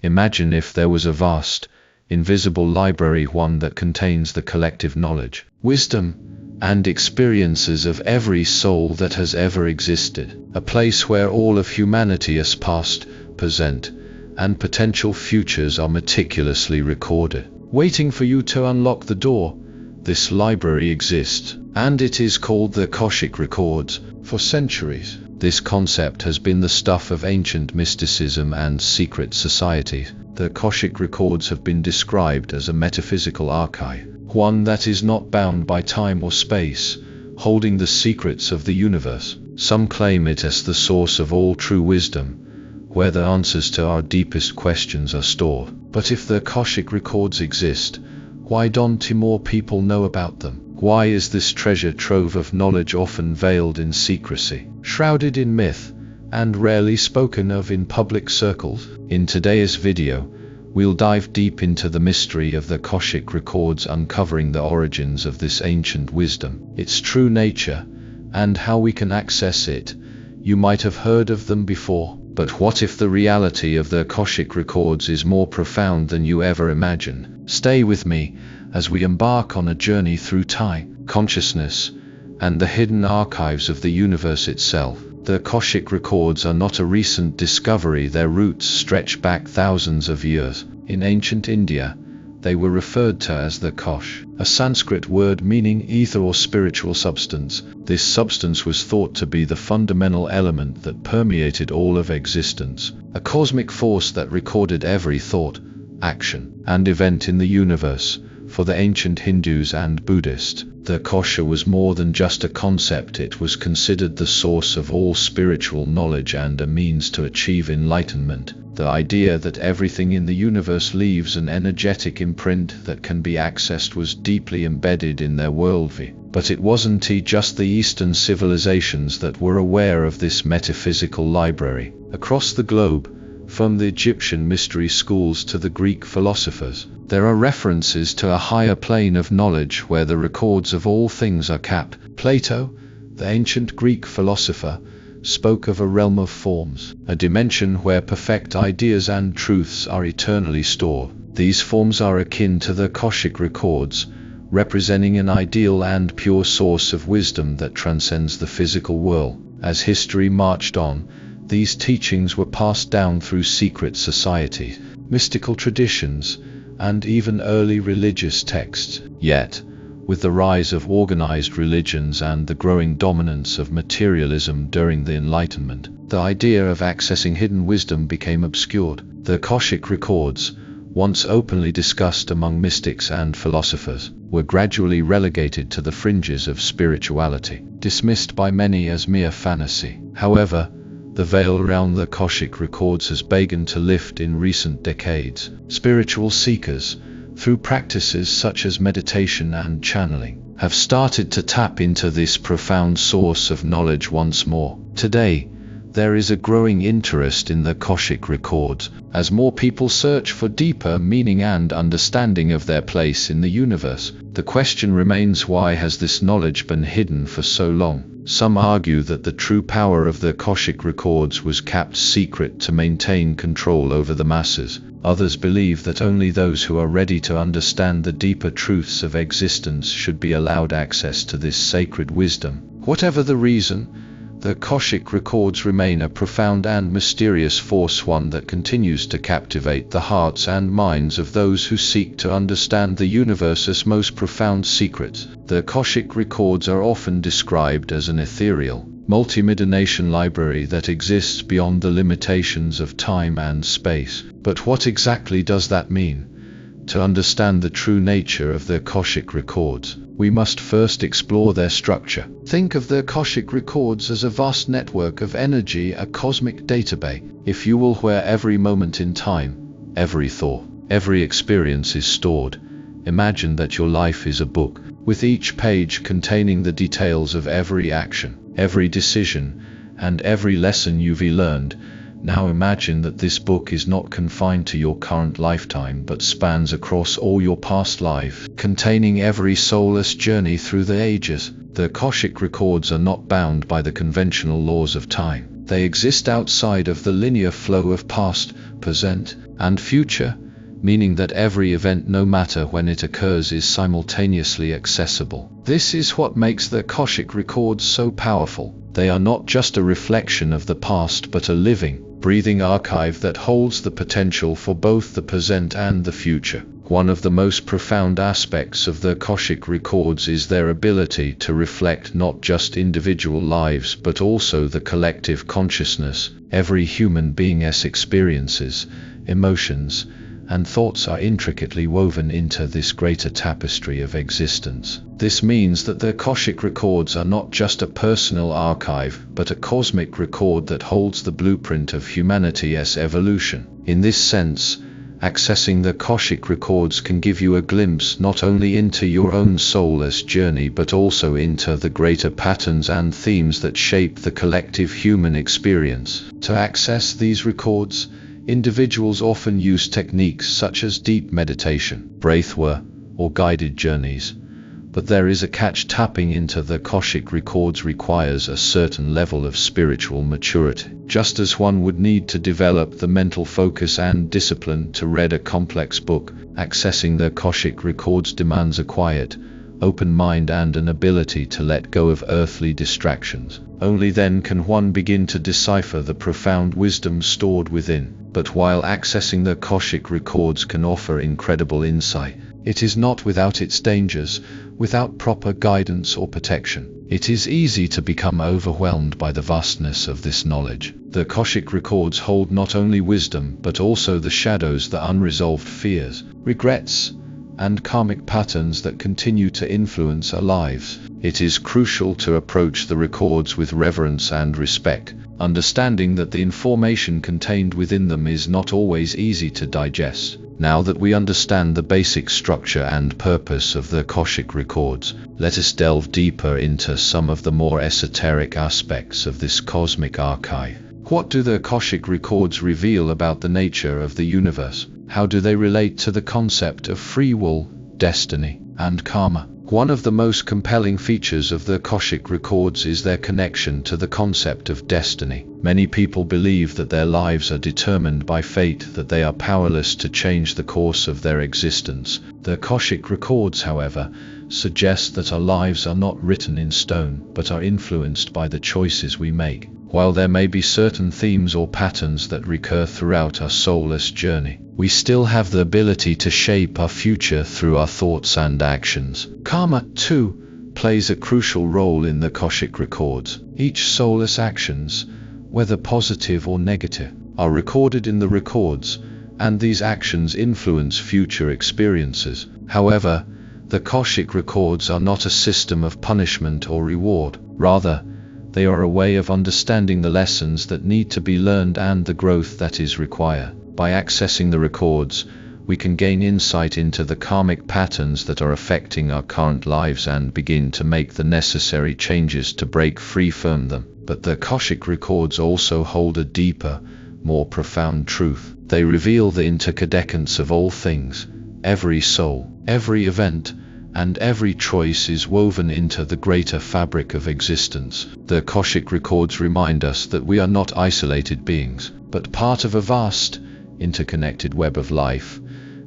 Imagine if there was a vast, invisible library, one that contains the collective knowledge, wisdom, and experiences of every soul that has ever existed. A place where all of humanity's past, present, and potential futures are meticulously recorded, waiting for you to unlock the door. This library exists, and it is called the Akashic Records. For centuries, this concept has been the stuff of ancient mysticism and secret societies. The Akashic Records have been described as a metaphysical archive, one that is not bound by time or space, holding the secrets of the universe. Some claim it as the source of all true wisdom, where the answers to our deepest questions are stored. But if the Akashic Records exist, why don't more people know about them? Why is this treasure trove of knowledge often veiled in secrecy, shrouded in myth, and rarely spoken of in public circles? In today's video, we'll dive deep into the mystery of the Akashic Records, uncovering the origins of this ancient wisdom, its true nature, and how we can access it. You might have heard of them before, but what if the reality of the Akashic Records is more profound than you ever imagined? Stay with me as we embark on a journey through time, consciousness, and the hidden archives of the universe itself. The Akashic Records are not a recent discovery. Their roots stretch back thousands of years. In ancient India, they were referred to as the Akash, a Sanskrit word meaning ether or spiritual substance. This substance was thought to be the fundamental element that permeated all of existence, a cosmic force that recorded every thought, action, and event in the universe. For the ancient Hindus and Buddhists, the Akasha was more than just a concept. It was considered the source of all spiritual knowledge and a means to achieve enlightenment. The idea that everything in the universe leaves an energetic imprint that can be accessed was deeply embedded in their worldview. But it wasn't just the Eastern civilizations that were aware of this metaphysical library. Across the globe, from the Egyptian mystery schools to the Greek philosophers, there are references to a higher plane of knowledge where the records of all things are kept. Plato, the ancient Greek philosopher, spoke of a realm of forms, a dimension where perfect ideas and truths are eternally stored. These forms are akin to the Akashic Records, representing an ideal and pure source of wisdom that transcends the physical world. As history marched on, these teachings were passed down through secret societies, mystical traditions, and even early religious texts. Yet, with the rise of organized religions and the growing dominance of materialism during the Enlightenment, the idea of accessing hidden wisdom became obscured. The Akashic Records, once openly discussed among mystics and philosophers, were gradually relegated to the fringes of spirituality, dismissed by many as mere fantasy. However, the veil around the Akashic Records has begun to lift in recent decades. Spiritual seekers, through practices such as meditation and channeling, have started to tap into this profound source of knowledge once more. Today, there is a growing interest in the Akashic Records, as more people search for deeper meaning and understanding of their place in the universe. The question remains, why has this knowledge been hidden for so long? Some argue that the true power of the Akashic Records was kept secret to maintain control over the masses. Others believe that only those who are ready to understand the deeper truths of existence should be allowed access to this sacred wisdom. Whatever the reason, the Akashic Records remain a profound and mysterious force, one that continues to captivate the hearts and minds of those who seek to understand the universe's most profound secrets. The Akashic Records are often described as an ethereal, multi-dimensional library that exists beyond the limitations of time and space. But what exactly does that mean? To understand the true nature of the Akashic Records, we must first explore their structure. Think of the Akashic Records as a vast network of energy, a cosmic database, if you will, where every moment in time, every thought, every experience is stored. Imagine that your life is a book, with each page containing the details of every action, every decision, and every lesson you've learned. Now imagine that this book is not confined to your current lifetime but spans across all your past lives, containing every soul's journey through the ages. The Akashic Records are not bound by the conventional laws of time. They exist outside of the linear flow of past, present, and future, meaning that every event, no matter when it occurs, is simultaneously accessible. This is what makes the Akashic records so powerful. They are not just a reflection of the past, but a living, breathing archive that holds the potential for both the present and the future. One of the most profound aspects of the Akashic records is their ability to reflect not just individual lives, but also the collective consciousness. Every human being's experiences, emotions, and thoughts are intricately woven into this greater tapestry of existence. This means that the Akashic records are not just a personal archive, but a cosmic record that holds the blueprint of humanity's evolution. In this sense, accessing the Akashic records can give you a glimpse not only into your own soul's journey, but also into the greater patterns and themes that shape the collective human experience. To access these records, individuals often use techniques such as deep meditation, breathwork, or guided journeys. But there is a catch: tapping into the Akashic records requires a certain level of spiritual maturity. Just as one would need to develop the mental focus and discipline to read a complex book, accessing the Akashic records demands a quiet, open mind and an ability to let go of earthly distractions. Only then can one begin to decipher the profound wisdom stored within. But while accessing the Akashic records can offer incredible insight, it is not without its dangers. Without proper guidance or protection, it is easy to become overwhelmed by the vastness of this knowledge. The Akashic records hold not only wisdom, but also the shadows, the unresolved fears, regrets, and karmic patterns that continue to influence our lives. It is crucial to approach the records with reverence and respect, understanding that the information contained within them is not always easy to digest. Now that we understand the basic structure and purpose of the Akashic records, let us delve deeper into some of the more esoteric aspects of this cosmic archive. What do the Akashic records reveal about the nature of the universe? How do they relate to the concept of free will, destiny, and karma? One of the most compelling features of the Akashic records is their connection to the concept of destiny. Many people believe that their lives are determined by fate, that they are powerless to change the course of their existence. The Akashic records, however, suggest that our lives are not written in stone, but are influenced by the choices we make. While there may be certain themes or patterns that recur throughout our soulless journey, we still have the ability to shape our future through our thoughts and actions. Karma, too, plays a crucial role in the Akashic records. Each soulless actions, whether positive or negative, are recorded in the records, and these actions influence future experiences. However, the Akashic records are not a system of punishment or reward. Rather, they are a way of understanding the lessons that need to be learned and the growth that is required. By accessing the records, we can gain insight into the karmic patterns that are affecting our current lives and begin to make the necessary changes to break free from them. But the Akashic records also hold a deeper, more profound truth. They reveal the interdependence of all things. Every soul, every event, and every choice is woven into the greater fabric of existence. The Akashic records remind us that we are not isolated beings, but part of a vast, interconnected web of life.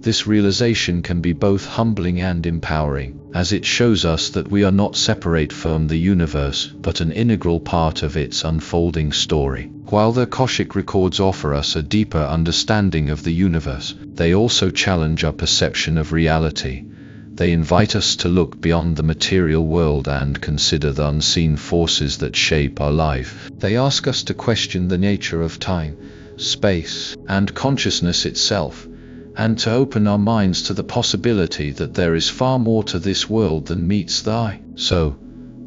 This realization can be both humbling and empowering, as it shows us that we are not separate from the universe, but an integral part of its unfolding story. While the Akashic records offer us a deeper understanding of the universe, they also challenge our perception of reality. They invite us to look beyond the material world and consider the unseen forces that shape our life. They ask us to question the nature of time, space, and consciousness itself, and to open our minds to the possibility that there is far more to this world than meets the eye. So,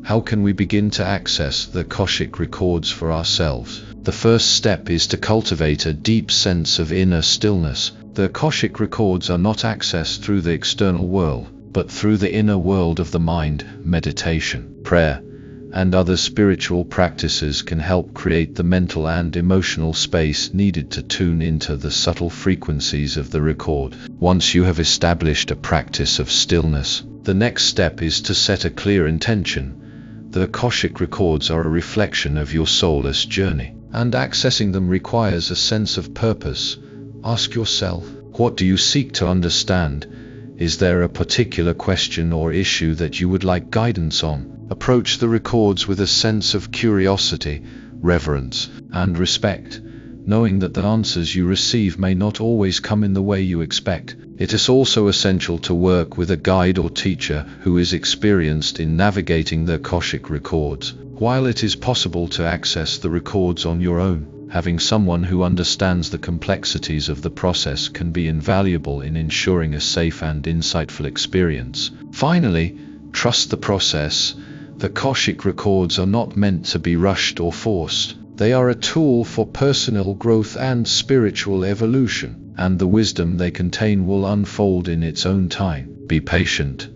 how can we begin to access the Akashic records for ourselves? The first step is to cultivate a deep sense of inner stillness. The Akashic records are not accessed through the external world, but through the inner world of the mind. Meditation, prayer, and other spiritual practices can help create the mental and emotional space needed to tune into the subtle frequencies of the record. Once you have established a practice of stillness, the next step is to set a clear intention. The Akashic records are a reflection of your soulless journey, and accessing them requires a sense of purpose, Ask yourself, what do you seek to understand? Is there a particular question or issue that you would like guidance on? Approach the records with a sense of curiosity, reverence, and respect, knowing that the answers you receive may not always come in the way you expect. It is also essential to work with a guide or teacher who is experienced in navigating the Akashic records. While it is possible to access the records on your own, having someone who understands the complexities of the process can be invaluable in ensuring a safe and insightful experience. Finally, trust the process. The Akashic records are not meant to be rushed or forced. They are a tool for personal growth and spiritual evolution, and the wisdom they contain will unfold in its own time. Be patient,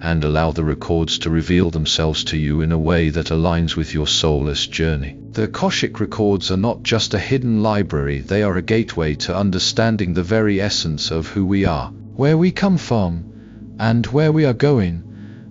and allow the records to reveal themselves to you in a way that aligns with your soulless journey. The Akashic records are not just a hidden library, they are a gateway to understanding the very essence of who we are, where we come from, and where we are going.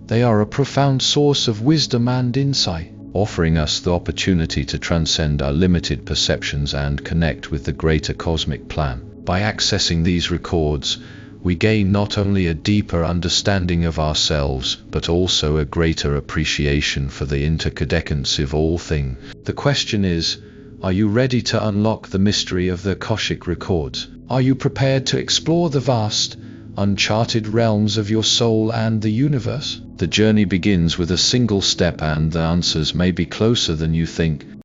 They are a profound source of wisdom and insight, offering us the opportunity to transcend our limited perceptions and connect with the greater cosmic plan. By accessing these records, we gain not only a deeper understanding of ourselves, but also a greater appreciation for the interdependence of all things. The question is, are you ready to unlock the mystery of the Akashic records? Are you prepared to explore the vast, uncharted realms of your soul and the universe? The journey begins with a single step, and the answers may be closer than you think.